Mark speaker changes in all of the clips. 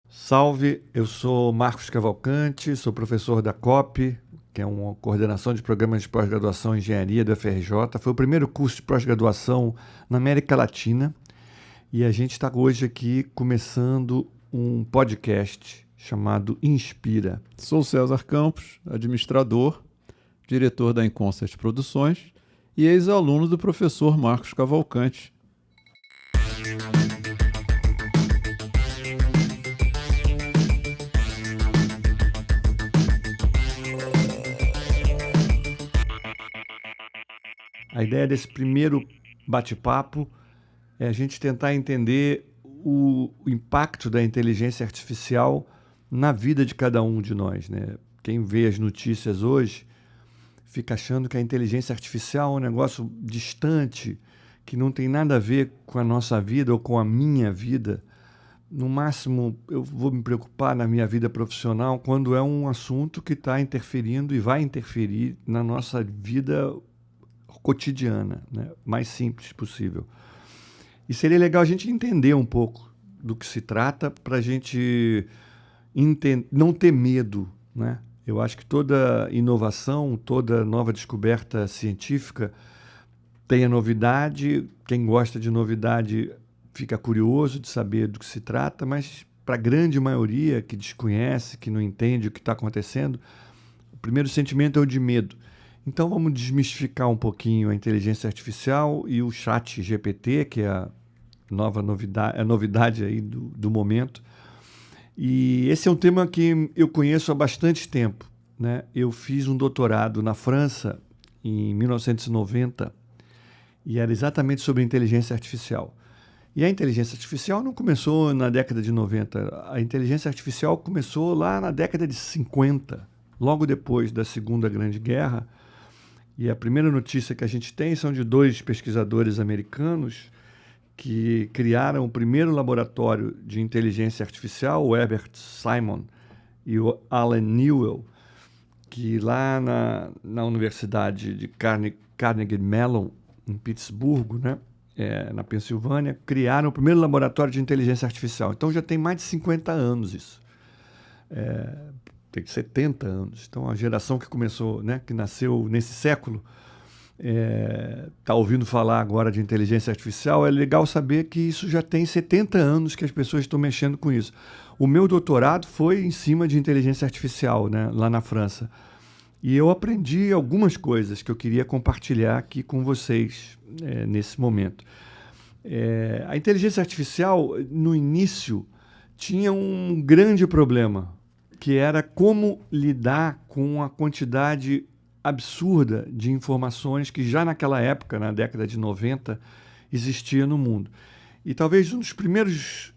Speaker 1: Salve, eu sou Marcos Cavalcante, sou professor da COP, que é uma coordenação de programas de pós-graduação em engenharia do FRJ. Foi o primeiro curso de pós-graduação na América Latina e a gente está hoje aqui começando um podcast chamado Inspira.
Speaker 2: Sou César Campos, administrador, diretor da Inconcert Produções e ex-aluno do professor Marcos Cavalcante.
Speaker 1: A ideia desse primeiro bate-papo é a gente tentar entender o impacto da inteligência artificial na vida de cada um de nós, né? Quem vê as notícias hoje fica achando que a inteligência artificial é um negócio distante, que não tem nada a ver com a nossa vida ou com a minha vida. No máximo, eu vou me preocupar na minha vida profissional quando é um assunto que está interferindo e vai interferir na nossa vida cotidiana, né? Mais simples possível. E seria legal a gente entender um pouco do que se trata para a gente não ter medo, né? Eu acho que toda inovação, toda nova descoberta científica tem a novidade. Quem gosta de novidade fica curioso de saber do que se trata, mas para a grande maioria que desconhece, que não entende o que está acontecendo, o primeiro sentimento é o de medo. Então vamos desmistificar um pouquinho a inteligência artificial e o chat GPT, que é a novidade aí do momento. E esse é um tema que eu conheço há bastante tempo, né? Eu fiz um doutorado na França em 1990 e era exatamente sobre inteligência artificial. E a inteligência artificial não começou na década de 90, a inteligência artificial começou lá na década de 50, logo depois da Segunda Grande Guerra. E a primeira notícia que a gente tem são de dois pesquisadores americanos que criaram o primeiro laboratório de inteligência artificial, o Herbert Simon e o Alan Newell, que lá na Universidade de Carnegie Mellon, em Pittsburgh, né, na Pensilvânia, criaram o primeiro laboratório de inteligência artificial. Então já tem mais de 50 anos isso. Tem 70 anos. Então a geração que começou, né, que nasceu nesse século, está ouvindo falar agora de inteligência artificial. É legal saber que isso já tem 70 anos que as pessoas estão mexendo com isso. O meu doutorado foi em cima de inteligência artificial, né, lá na França. E eu aprendi algumas coisas que eu queria compartilhar aqui com vocês nesse momento. A inteligência artificial, no início, tinha um grande problema, que era como lidar com a quantidade absurda de informações que já naquela época, na década de 90, existia no mundo. E talvez um dos primeiros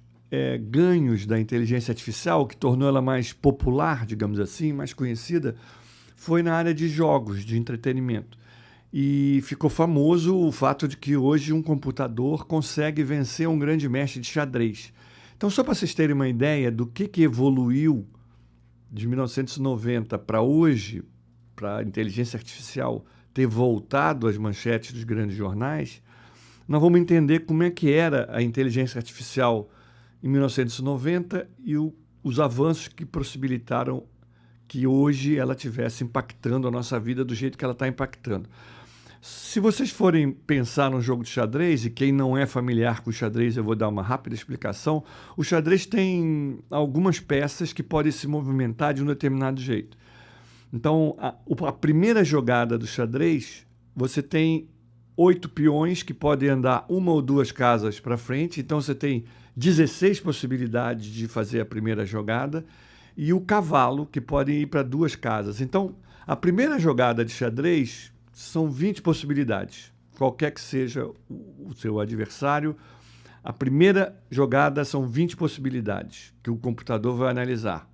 Speaker 1: ganhos da inteligência artificial, que tornou ela mais popular, digamos assim, mais conhecida, foi na área de jogos, de entretenimento. E ficou famoso o fato de que hoje um computador consegue vencer um grande mestre de xadrez. Então, só para vocês terem uma ideia do que evoluiu de 1990 para hoje, para a inteligência artificial ter voltado às manchetes dos grandes jornais, nós vamos entender como é que era a inteligência artificial em 1990 e os avanços que possibilitaram que hoje ela estivesse impactando a nossa vida do jeito que ela está impactando. Se vocês forem pensar num jogo de xadrez, e quem não é familiar com o xadrez, eu vou dar uma rápida explicação, o xadrez tem algumas peças que podem se movimentar de um determinado jeito. Então, a primeira jogada do xadrez, você tem 8 peões que podem andar uma ou duas casas para frente, então você tem 16 possibilidades de fazer a primeira jogada, e o cavalo, que pode ir para 2 casas. Então, a primeira jogada de xadrez são 20 possibilidades. Qualquer que seja o seu adversário, a primeira jogada são 20 possibilidades que o computador vai analisar.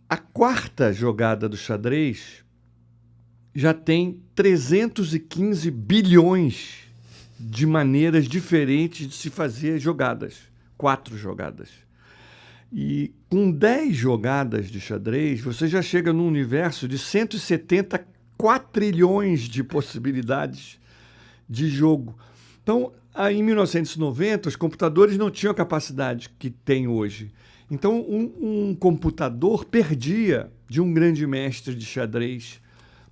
Speaker 1: A quarta jogada do xadrez já tem 315 bilhões de maneiras diferentes de se fazer jogadas. 4 jogadas. E com 10 jogadas de xadrez, você já chega num universo de 170 quatrilhões de possibilidades de jogo. Então, aí, em 1990, os computadores não tinham a capacidade que tem hoje. Então, um computador perdia de um grande mestre de xadrez,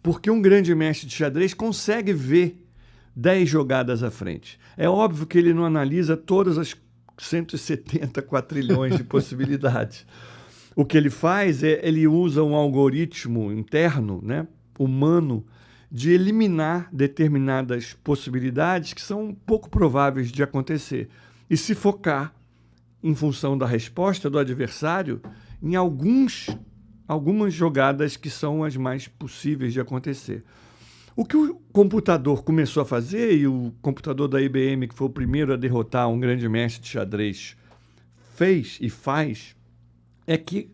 Speaker 1: porque um grande mestre de xadrez consegue ver 10 jogadas à frente. É óbvio que ele não analisa todas as 170 quatrilhões de possibilidades. O que ele faz é, ele usa um algoritmo interno, né, humano, de eliminar determinadas possibilidades que são pouco prováveis de acontecer e se focar, em função da resposta do adversário, em algumas jogadas que são as mais possíveis de acontecer. O que o computador começou a fazer, e o computador da IBM, que foi o primeiro a derrotar um grande mestre de xadrez, fez e faz, é que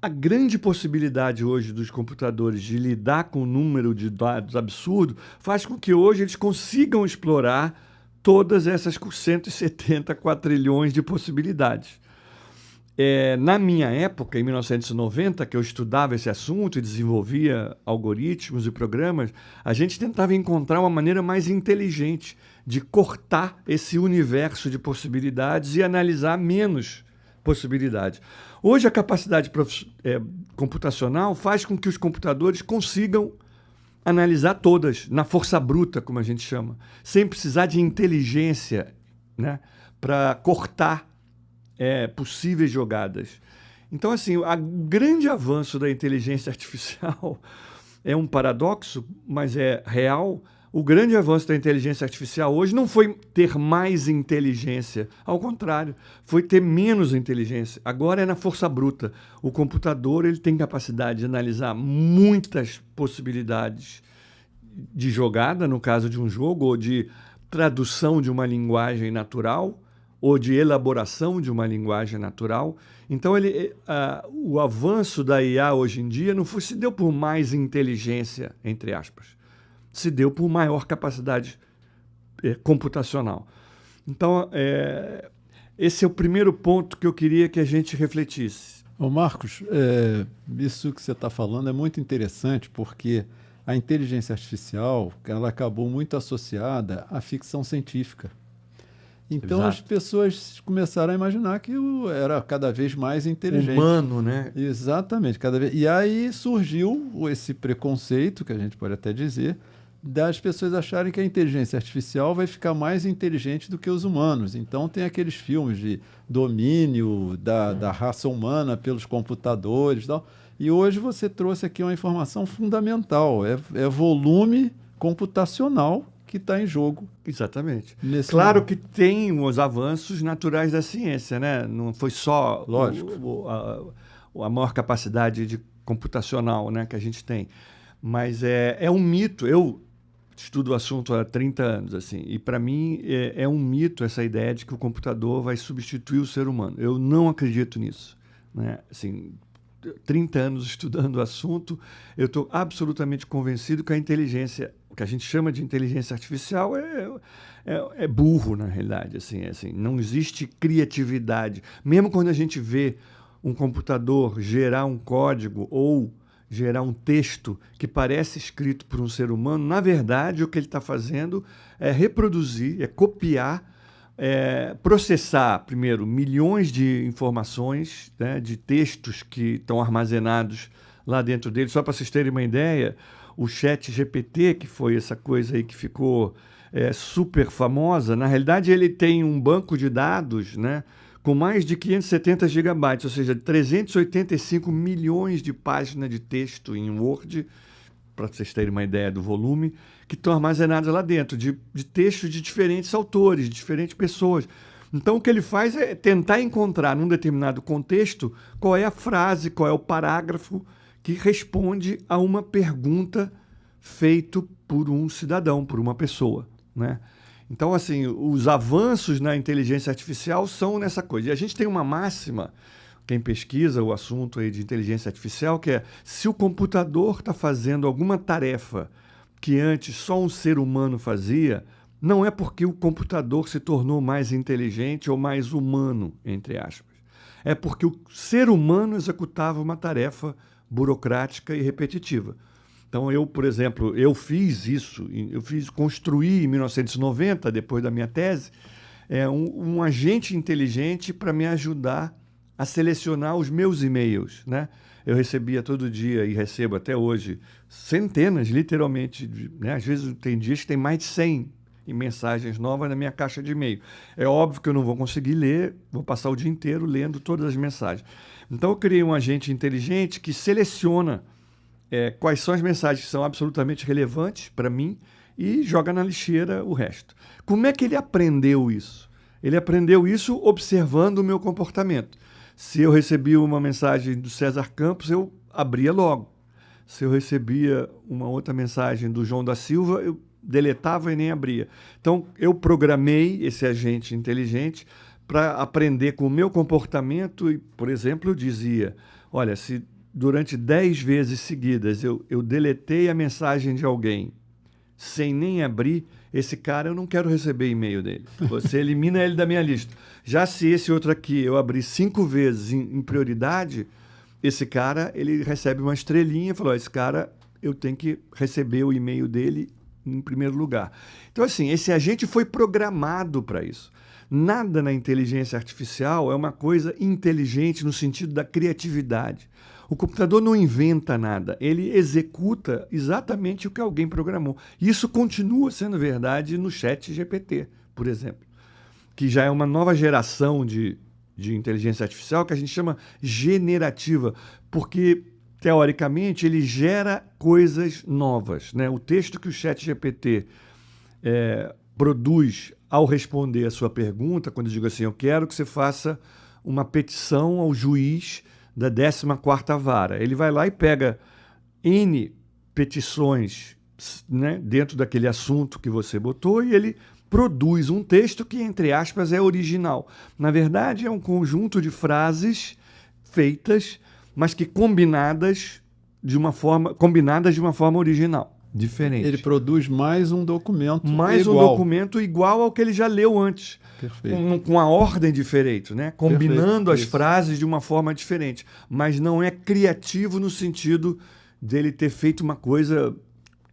Speaker 1: a grande possibilidade hoje dos computadores de lidar com o número de dados absurdo faz com que hoje eles consigam explorar todas essas 170 quatrilhões de possibilidades. Na minha época, em 1990, que eu estudava esse assunto e desenvolvia algoritmos e programas, a gente tentava encontrar uma maneira mais inteligente de cortar esse universo de possibilidades e analisar menos possibilidades. Hoje, a capacidade computacional faz com que os computadores consigam analisar todas, na força bruta, como a gente chama, sem precisar de inteligência, né, para cortar possíveis jogadas. Então, assim, o grande avanço da inteligência artificial é um paradoxo, mas é real. O grande avanço da inteligência artificial hoje não foi ter mais inteligência, ao contrário, foi ter menos inteligência. Agora é na força bruta. O computador ele tem capacidade de analisar muitas possibilidades de jogada, no caso de um jogo, ou de tradução de uma linguagem natural, ou de elaboração de uma linguagem natural. Então, o avanço da IA hoje em dia não se deu por mais inteligência, entre aspas, se deu por maior capacidade computacional. Então, esse é o primeiro ponto que eu queria que a gente refletisse.
Speaker 2: Ô Marcos, isso que você está falando é muito interessante, porque a inteligência artificial ela acabou muito associada à ficção científica. Então
Speaker 1: Exato.
Speaker 2: As pessoas começaram a imaginar que era cada vez mais inteligente.
Speaker 1: Humano, né?
Speaker 2: Exatamente. E aí surgiu esse preconceito, que a gente pode até dizer, das pessoas acharem que a inteligência artificial vai ficar mais inteligente do que os humanos. Então tem aqueles filmes de domínio da raça humana pelos computadores e tal. E hoje você trouxe aqui uma informação fundamental. É volume computacional que está em jogo.
Speaker 1: Exatamente. Claro
Speaker 2: momento.
Speaker 1: que tem os avanços naturais da ciência, né? Não foi só a maior capacidade computacional, né, que a gente tem. Mas é um mito. Eu estudo o assunto há 30 anos, assim, e para mim é um mito essa ideia de que o computador vai substituir o ser humano. Eu não acredito nisso, né? Assim, 30 anos estudando o assunto, eu estou absolutamente convencido que a inteligência, o que a gente chama de inteligência artificial, é burro, na realidade. Assim, não existe criatividade. Mesmo quando a gente vê um computador gerar um código ou gerar um texto que parece escrito por um ser humano, na verdade, o que ele está fazendo é reproduzir, é copiar, processar, primeiro, milhões de informações, né, de textos que estão armazenados lá dentro dele. Só para vocês terem uma ideia, o ChatGPT, que foi essa coisa aí que ficou super famosa, na realidade ele tem um banco de dados, né, com mais de 570 gigabytes, ou seja, 385 milhões de páginas de texto em Word, para vocês terem uma ideia do volume, que estão armazenadas lá dentro, de textos de diferentes autores, de diferentes pessoas. Então, o que ele faz é tentar encontrar, num determinado contexto, qual é a frase, qual é o parágrafo que responde a uma pergunta feita por um cidadão, por uma pessoa, né? Então, assim, os avanços na inteligência artificial são nessa coisa. E a gente tem uma máxima, quem pesquisa o assunto aí de inteligência artificial, que é: se o computador está fazendo alguma tarefa que antes só um ser humano fazia, não é porque o computador se tornou mais inteligente ou mais humano, entre aspas. é porque o ser humano executava uma tarefa burocrática e repetitiva. Então, por exemplo, eu fiz isso, construí em 1990, depois da minha tese, um agente inteligente para me ajudar a selecionar os meus e-mails, né? Eu recebia todo dia e recebo até hoje centenas, literalmente, né? Às vezes tem dias que tem mais de 100 mensagens novas na minha caixa de e-mail. É óbvio que eu não vou conseguir ler, vou passar o dia inteiro lendo todas as mensagens. Então eu criei um agente inteligente que seleciona quais são as mensagens que são absolutamente relevantes para mim e joga na lixeira o resto. Como é que ele aprendeu isso? Ele aprendeu isso observando o meu comportamento. Se eu recebia uma mensagem do César Campos, eu abria logo. Se eu recebia uma outra mensagem do João da Silva, eu deletava e nem abria. Então, eu programei esse agente inteligente para aprender com o meu comportamento e, por exemplo, eu dizia, olha, se durante 10 vezes seguidas eu deletei a mensagem de alguém sem nem abrir, esse cara eu não quero receber e-mail dele. Você elimina ele da minha lista. Já se esse outro aqui eu abrir 5 vezes em prioridade, esse cara ele recebe uma estrelinha e falou, esse cara eu tenho que receber o e-mail dele em primeiro lugar. Então, assim, esse agente foi programado para isso. Nada na inteligência artificial é uma coisa inteligente no sentido da criatividade. O computador não inventa nada, ele executa exatamente o que alguém programou. Isso continua sendo verdade no ChatGPT, por exemplo, que já é uma nova geração de inteligência artificial que a gente chama generativa, porque, teoricamente, ele gera coisas novas, né? O texto que o ChatGPT produz ao responder a sua pergunta, quando eu digo assim, eu quero que você faça uma petição ao juiz da 14ª Vara. Ele vai lá e pega N petições, né, dentro daquele assunto que você botou e ele produz um texto que, entre aspas, é original. Na verdade, é um conjunto de frases feitas, mas que combinadas de uma forma original. Diferente.
Speaker 2: Ele produz mais um documento
Speaker 1: mais
Speaker 2: igual.
Speaker 1: Um documento igual ao que ele já leu antes.
Speaker 2: Perfeito.
Speaker 1: Com a ordem diferente, né? Combinando as
Speaker 2: Isso.
Speaker 1: frases de uma forma diferente. Mas não é criativo no sentido dele ter feito uma coisa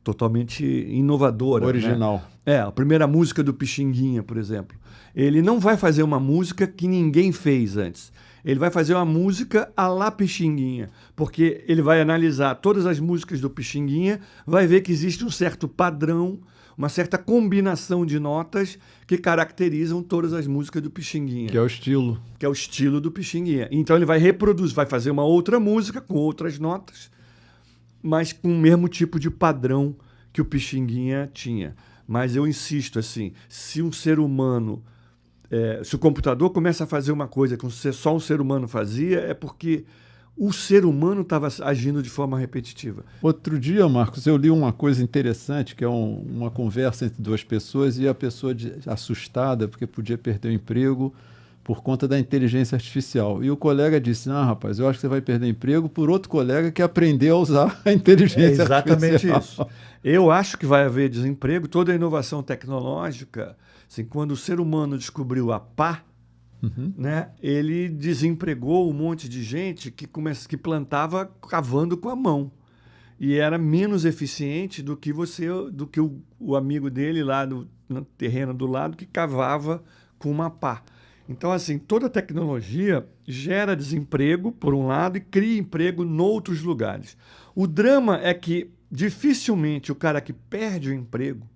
Speaker 1: totalmente inovadora.
Speaker 2: Original.
Speaker 1: Né? A primeira música do Pixinguinha, por exemplo. Ele não vai fazer uma música que ninguém fez antes. Ele vai fazer uma música à la Pixinguinha, porque ele vai analisar todas as músicas do Pixinguinha, vai ver que existe um certo padrão, uma certa combinação de notas que caracterizam todas as músicas do Pixinguinha.
Speaker 2: Que é o estilo.
Speaker 1: Que é o estilo do Pixinguinha. Então ele vai reproduzir, vai fazer uma outra música com outras notas, mas com o mesmo tipo de padrão que o Pixinguinha tinha. Mas eu insisto, assim, se um ser humano... se o computador começa a fazer uma coisa que só um ser humano fazia, é porque o ser humano estava agindo de forma repetitiva.
Speaker 2: Outro dia, Marcos, eu li uma coisa interessante, que é uma conversa entre duas pessoas e a pessoa assustada porque podia perder o emprego por conta da inteligência artificial. E o colega disse, rapaz, eu acho que você vai perder emprego por outro colega que aprendeu a usar a inteligência
Speaker 1: exatamente
Speaker 2: artificial.
Speaker 1: Isso. Eu acho que vai haver desemprego, toda a inovação tecnológica, assim, quando o ser humano descobriu a pá, né, ele desempregou um monte de gente que plantava cavando com a mão. E era menos eficiente do que o amigo dele lá no terreno do lado que cavava com uma pá. Então, assim, toda tecnologia gera desemprego, por um lado, e cria emprego em outros lugares. O drama é que dificilmente o cara que perde o emprego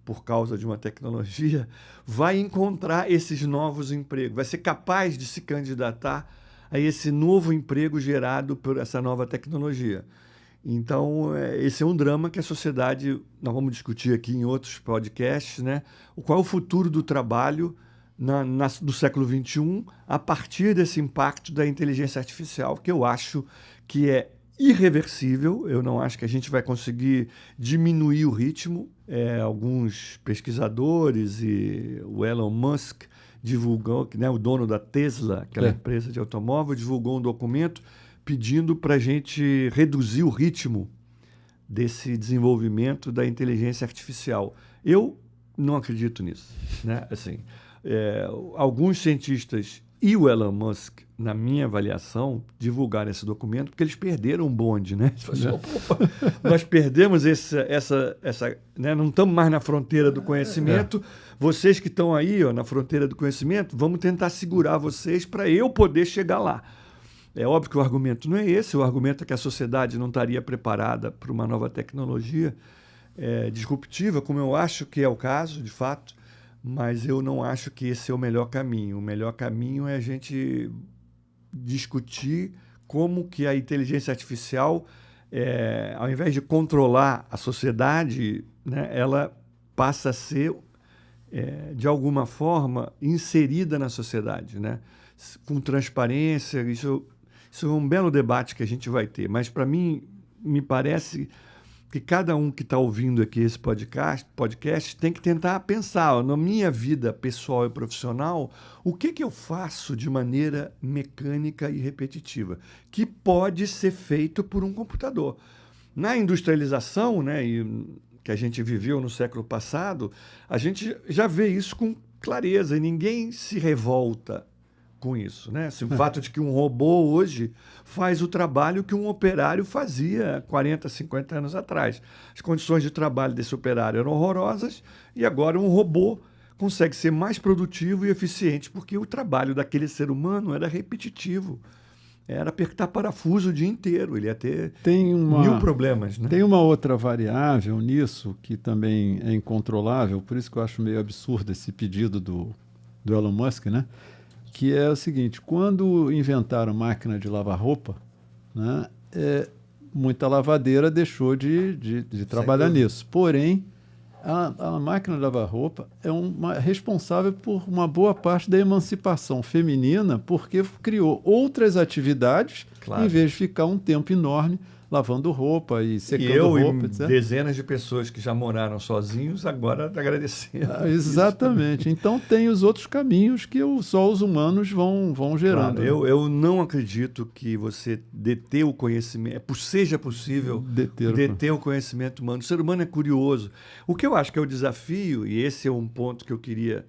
Speaker 1: por causa de uma tecnologia vai encontrar esses novos empregos, vai ser capaz de se candidatar a esse novo emprego gerado por essa nova tecnologia. Então, esse é um drama que a sociedade, nós vamos discutir aqui em outros podcasts, né? Qual é o futuro do trabalho do século XXI a partir desse impacto da inteligência artificial, que eu acho que é irreversível. Eu não acho que a gente vai conseguir diminuir o ritmo. Alguns pesquisadores e o Elon Musk divulgou, né, o dono da Tesla, aquela empresa de automóvel, divulgou um documento pedindo para a gente reduzir o ritmo desse desenvolvimento da inteligência artificial. Eu não acredito nisso, né? Assim, alguns cientistas e o Elon Musk, na minha avaliação, divulgaram esse documento porque eles perderam um bonde, né? Opa, nós perdemos essa né? Não estamos mais na fronteira do conhecimento. Vocês que estão aí, ó, na fronteira do conhecimento, vamos tentar segurar vocês para eu poder chegar lá. É óbvio que o argumento não é esse, o argumento é que a sociedade não estaria preparada para uma nova tecnologia disruptiva, como eu acho que é o caso, de fato, mas eu não acho que esse é o melhor caminho. O melhor caminho é a gente discutir como que a inteligência artificial, ao invés de controlar a sociedade, né, ela passa a ser, de alguma forma, inserida na sociedade, né, com transparência. Isso é um belo debate que a gente vai ter, mas para mim, me parece que cada um que está ouvindo aqui esse podcast tem que tentar pensar, ó, na minha vida pessoal e profissional, o que eu faço de maneira mecânica e repetitiva, que pode ser feito por um computador. Na industrialização, né, que a gente viveu no século passado, a gente já vê isso com clareza e ninguém se revolta com isso, né? O fato de que um robô hoje faz o trabalho que um operário fazia 40, 50 anos atrás. As condições de trabalho desse operário eram horrorosas e agora um robô consegue ser mais produtivo e eficiente porque o trabalho daquele ser humano era repetitivo. Era apertar parafuso o dia inteiro, ele ia ter mil problemas, né?
Speaker 2: Tem uma outra variável nisso que também é incontrolável, por isso que eu acho meio absurdo esse pedido do Elon Musk, né? Que é o seguinte: quando inventaram máquina de lavar roupa, né, muita lavadeira deixou de trabalhar nisso. Porém, a máquina de lavar roupa é responsável por uma boa parte da emancipação feminina, porque criou outras atividades, em vez de ficar um tempo enorme lavando roupa e secando roupa, etc.
Speaker 1: Dezenas de pessoas que já moraram sozinhos agora agradeceram.
Speaker 2: Exatamente. Então tem os outros caminhos que só os humanos vão gerando.
Speaker 1: Claro, eu não acredito que você deter o conhecimento, seja possível deter o conhecimento humano. O ser humano é curioso. O que eu acho que é o desafio, e esse é um ponto que eu queria,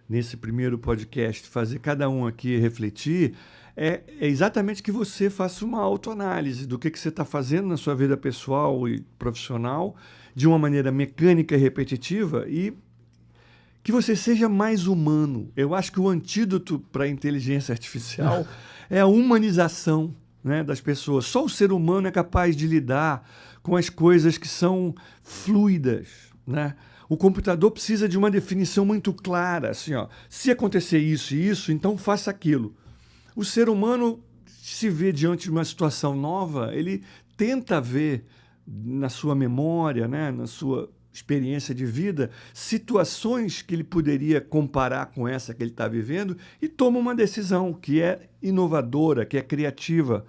Speaker 1: nesse primeiro podcast, fazer cada um aqui refletir, é exatamente que você faça uma autoanálise do que você está fazendo na sua vida pessoal e profissional de uma maneira mecânica e repetitiva e que você seja mais humano. Eu acho que o antídoto para a inteligência artificial é a humanização, né, das pessoas. Só o ser humano é capaz de lidar com as coisas que são fluidas, né? O computador precisa de uma definição muito clara, assim, ó, se acontecer isso e isso, então faça aquilo. O ser humano se vê diante de uma situação nova, ele tenta ver na sua memória, né, na sua experiência de vida, situações que ele poderia comparar com essa que ele está vivendo e toma uma decisão que é inovadora, que é criativa,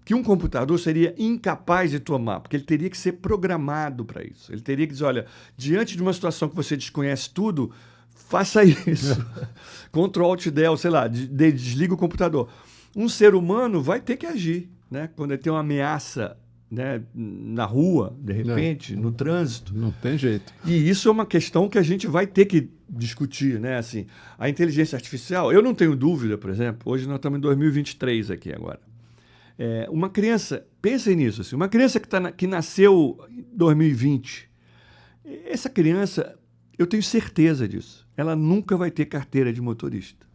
Speaker 1: que um computador seria incapaz de tomar, porque ele teria que ser programado para isso. Ele teria que dizer, olha, diante de uma situação que você desconhece tudo, faça isso. Ctrl Alt Del, sei lá, desliga o computador. Um ser humano vai ter que agir, né? Quando ele tem uma ameaça, né, na rua, de repente, no trânsito.
Speaker 2: Não tem jeito.
Speaker 1: E isso é uma questão que a gente vai ter que discutir, né? Assim, a inteligência artificial, eu não tenho dúvida, por exemplo, hoje nós estamos em 2023 aqui agora. Uma criança, pensem nisso, assim, uma criança que nasceu em 2020, essa criança, eu tenho certeza disso, ela nunca vai ter carteira de motorista.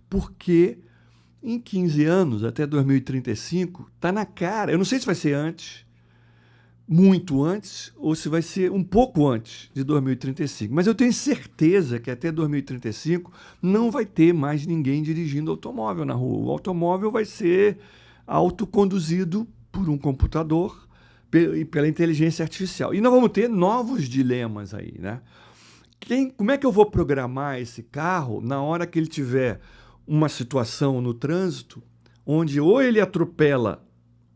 Speaker 1: Porque em 15 anos, até 2035, está na cara. Eu não sei se vai ser antes, muito antes, ou se vai ser um pouco antes de 2035. Mas eu tenho certeza que até 2035 não vai ter mais ninguém dirigindo automóvel na rua. O automóvel vai ser autoconduzido por um computador e pela inteligência artificial. E nós vamos ter novos dilemas aí, né? Como é que eu vou programar esse carro na hora que ele tiver uma situação no trânsito onde ou ele atropela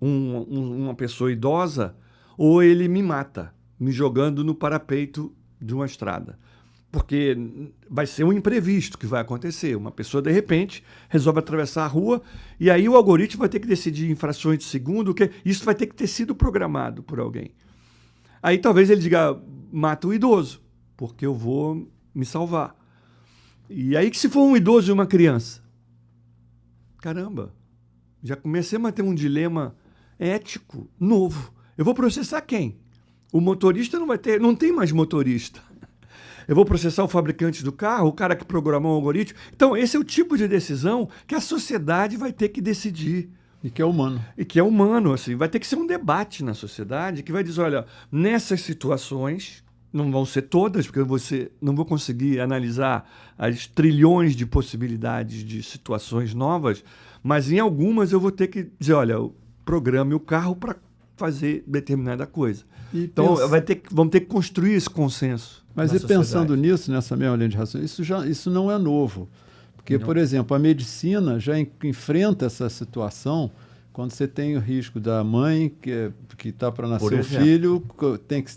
Speaker 1: uma pessoa idosa ou ele me mata, me jogando no parapeito de uma estrada? Porque vai ser um imprevisto que vai acontecer. Uma pessoa, de repente, resolve atravessar a rua e aí o algoritmo vai ter que decidir em frações de segundo, que isso vai ter que ter sido programado por alguém. Aí talvez ele diga, mata o idoso, porque eu vou me salvar. E aí que se for um idoso e uma criança, caramba, já comecei a ter um dilema ético novo. Eu vou processar quem? O motorista não tem mais motorista. Eu vou processar o fabricante do carro, o cara que programou o algoritmo. Então, esse é o tipo de decisão que a sociedade vai ter que decidir.
Speaker 2: E que é humano.
Speaker 1: E que é humano, assim. Vai ter que ser um debate na sociedade que vai dizer, olha, nessas situações, não vão ser todas, porque você não vou conseguir analisar as trilhões de possibilidades de situações novas, mas em algumas eu vou ter que dizer, olha, programe o carro para fazer determinada coisa. Então, vamos ter que construir esse consenso.
Speaker 2: Mas e pensando nisso, nessa mesma linha de raciocínio, isso não é novo. Porque, por exemplo, a medicina já enfrenta essa situação quando você tem o risco da mãe que está para nascer o filho, tem que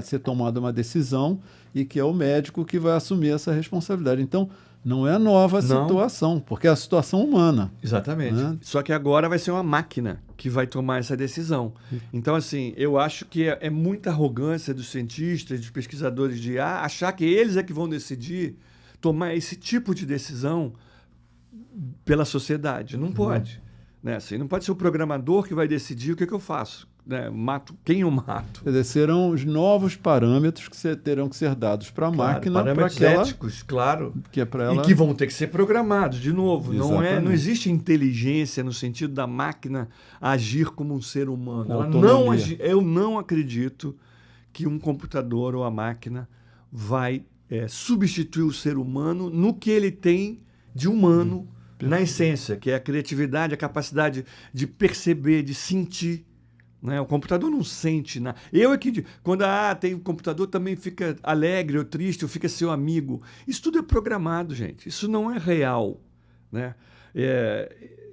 Speaker 2: ser tomada uma decisão e que é o médico que vai assumir essa responsabilidade. Então, não é nova a situação, porque é a situação humana.
Speaker 1: Exatamente. Né? Só que agora vai ser uma máquina que vai tomar essa decisão. Então, assim, eu acho que é muita arrogância dos cientistas, dos pesquisadores de IA, achar que eles é que vão decidir tomar esse tipo de decisão pela sociedade. Não pode. Né? Assim, não pode ser o programador que vai decidir o que eu faço. Né? Quem eu mato?
Speaker 2: Quer dizer, serão os novos parâmetros que terão que ser dados para a máquina.
Speaker 1: Parâmetros éticos, claro.
Speaker 2: Que é para ela...
Speaker 1: E que vão ter que ser programados, de novo. Não existe inteligência no sentido da máquina agir como um ser humano. Eu não acredito que um computador ou a máquina vai substituir o ser humano no que ele tem de humano na essência, que é a criatividade, a capacidade de perceber, de sentir. Né? O computador não sente nada. Quando tem um computador, também fica alegre ou triste, ou fica seu amigo. Isso tudo é programado, gente. Isso não é real. Né?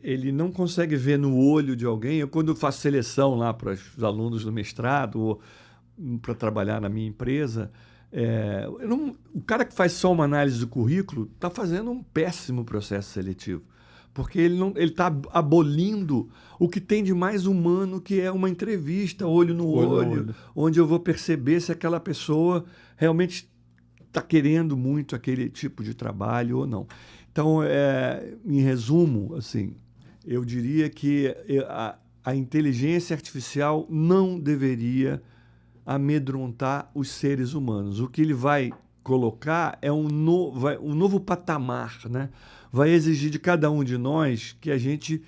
Speaker 1: Ele não consegue ver no olho de alguém. Eu, quando eu faço seleção lá para os alunos do mestrado, ou para trabalhar na minha empresa, o cara que faz só uma análise do currículo está fazendo um péssimo processo seletivo. Porque ele está abolindo o que tem de mais humano, que é uma entrevista, olho no olho, onde eu vou perceber se aquela pessoa realmente está querendo muito aquele tipo de trabalho ou não. Então, em resumo, assim, eu diria que a inteligência artificial não deveria amedrontar os seres humanos. O que ele vai colocar é um novo patamar, né? Vai exigir de cada um de nós que a gente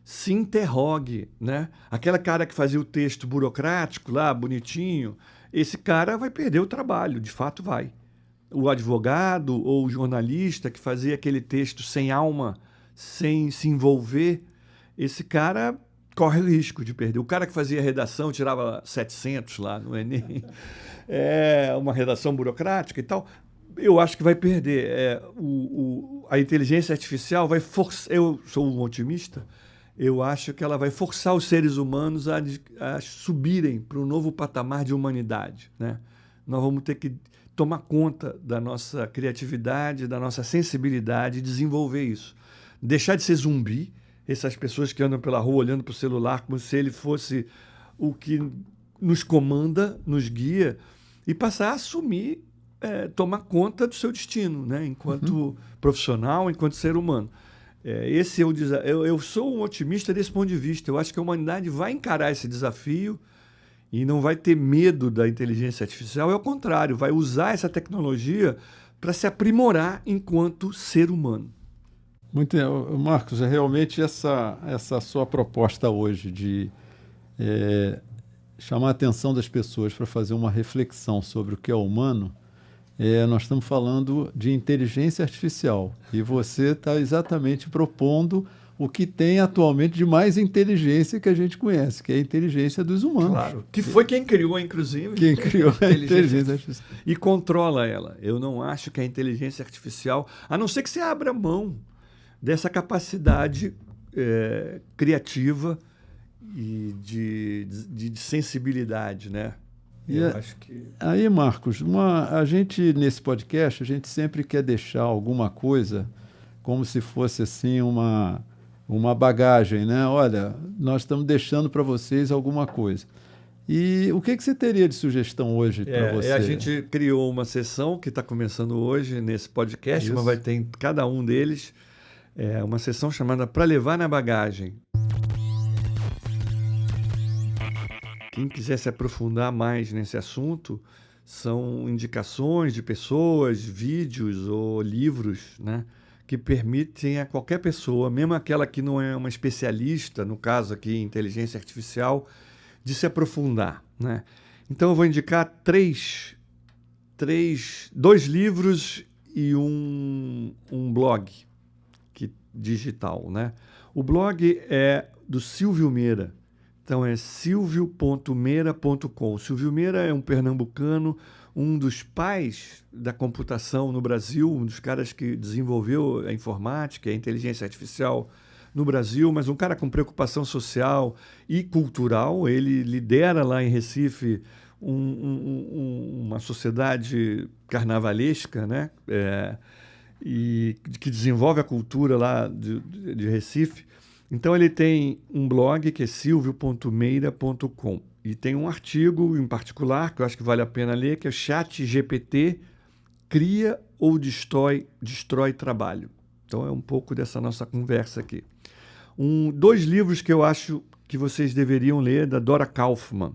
Speaker 1: se interrogue, né? Aquela cara que fazia o texto burocrático lá, bonitinho, esse cara vai perder o trabalho, de fato vai. O advogado ou o jornalista que fazia aquele texto sem alma, sem se envolver, esse cara corre o risco de perder. O cara que fazia redação, tirava 700 lá no Enem, uma redação burocrática e tal, eu acho que vai perder. A inteligência artificial vai forçar... Eu sou um otimista. Eu acho que ela vai forçar os seres humanos a subirem para um novo patamar de humanidade. Né? Nós vamos ter que tomar conta da nossa criatividade, da nossa sensibilidade e desenvolver isso. Deixar de ser zumbi, essas pessoas que andam pela rua olhando para o celular como se ele fosse o que nos comanda, nos guia, e passar a assumir, tomar conta do seu destino, né? Enquanto profissional, enquanto ser humano. Esse é o desafio. Eu sou um otimista desse ponto de vista. Eu acho que a humanidade vai encarar esse desafio e não vai ter medo da inteligência artificial. É o contrário, vai usar essa tecnologia para se aprimorar enquanto ser humano.
Speaker 2: Muito, Marcos, realmente essa sua proposta hoje de chamar a atenção das pessoas para fazer uma reflexão sobre o que é humano, nós estamos falando de inteligência artificial e você está exatamente propondo o que tem atualmente de mais inteligência que a gente conhece, que é a inteligência dos humanos.
Speaker 1: Claro, que foi quem criou, inclusive.
Speaker 2: Quem criou a inteligência artificial.
Speaker 1: E controla ela. Eu não acho que a inteligência artificial, a não ser que você abra mão dessa capacidade criativa e de sensibilidade, né?
Speaker 2: Acho que... Aí, Marcos, a gente nesse podcast, a gente sempre quer deixar alguma coisa como se fosse assim uma bagagem, né? Olha, nós estamos deixando para vocês alguma coisa. E o que você teria de sugestão hoje para você?
Speaker 1: A gente criou uma sessão que está começando hoje nesse podcast, mas vai ter em cada um deles É uma sessão chamada Para Levar na Bagagem. Quem quiser se aprofundar mais nesse assunto, são indicações de pessoas, vídeos ou livros, né, que permitem a qualquer pessoa, mesmo aquela que não é uma especialista, no caso aqui em inteligência artificial, de se aprofundar, né? Então eu vou indicar dois livros e um blog digital, né? O blog é do Silvio Meira. Então é silvio.meira.com. Silvio Meira é um pernambucano, um dos pais da computação no Brasil, um dos caras que desenvolveu a informática, a inteligência artificial no Brasil, mas um cara com preocupação social e cultural. Ele lidera lá em Recife uma sociedade carnavalesca, né? E que desenvolve a cultura lá de Recife. Então ele tem um blog que é silvio.meira.com e tem um artigo em particular que eu acho que vale a pena ler, que é ChatGPT cria ou destrói trabalho. Então é um pouco dessa nossa conversa aqui. Dois livros que eu acho que vocês deveriam ler, da Dora Kaufmann,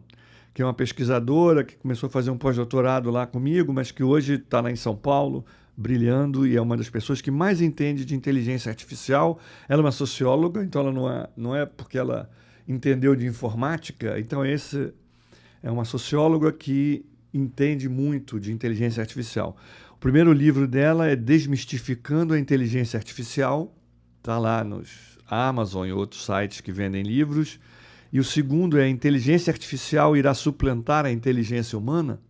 Speaker 1: que é uma pesquisadora que começou a fazer um pós-doutorado lá comigo, mas que hoje está lá em São Paulo, brilhando, e é uma das pessoas que mais entende de inteligência artificial. Ela é uma socióloga, então ela não é porque ela entendeu de informática, então essa é uma socióloga que entende muito de inteligência artificial. O primeiro livro dela é Desmistificando a Inteligência Artificial, está lá nos Amazon e outros sites que vendem livros. E o segundo é Inteligência Artificial irá suplantar a inteligência humana?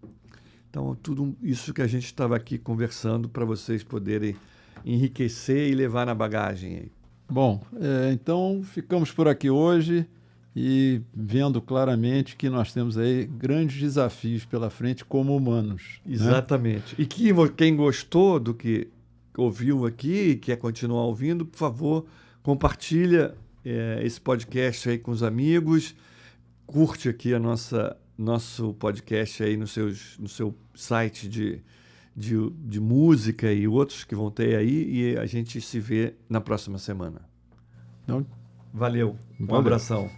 Speaker 1: Então, tudo isso que a gente estava aqui conversando para vocês poderem enriquecer e levar na bagagem aí.
Speaker 2: Bom, então ficamos por aqui hoje e vendo claramente que nós temos aí grandes desafios pela frente como humanos.
Speaker 1: Exatamente. Né? E quem gostou do que ouviu aqui e quer continuar ouvindo, por favor, compartilha esse podcast aí com os amigos, curte aqui nosso podcast aí no seu site de música e outros que vão ter aí, e a gente se vê na próxima semana.
Speaker 2: Então,
Speaker 1: valeu. Um abração.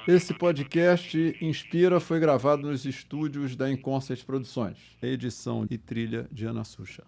Speaker 2: Esse podcast Inspira foi gravado nos estúdios da Inconscious Produções. Edição e trilha de Ana Sucha.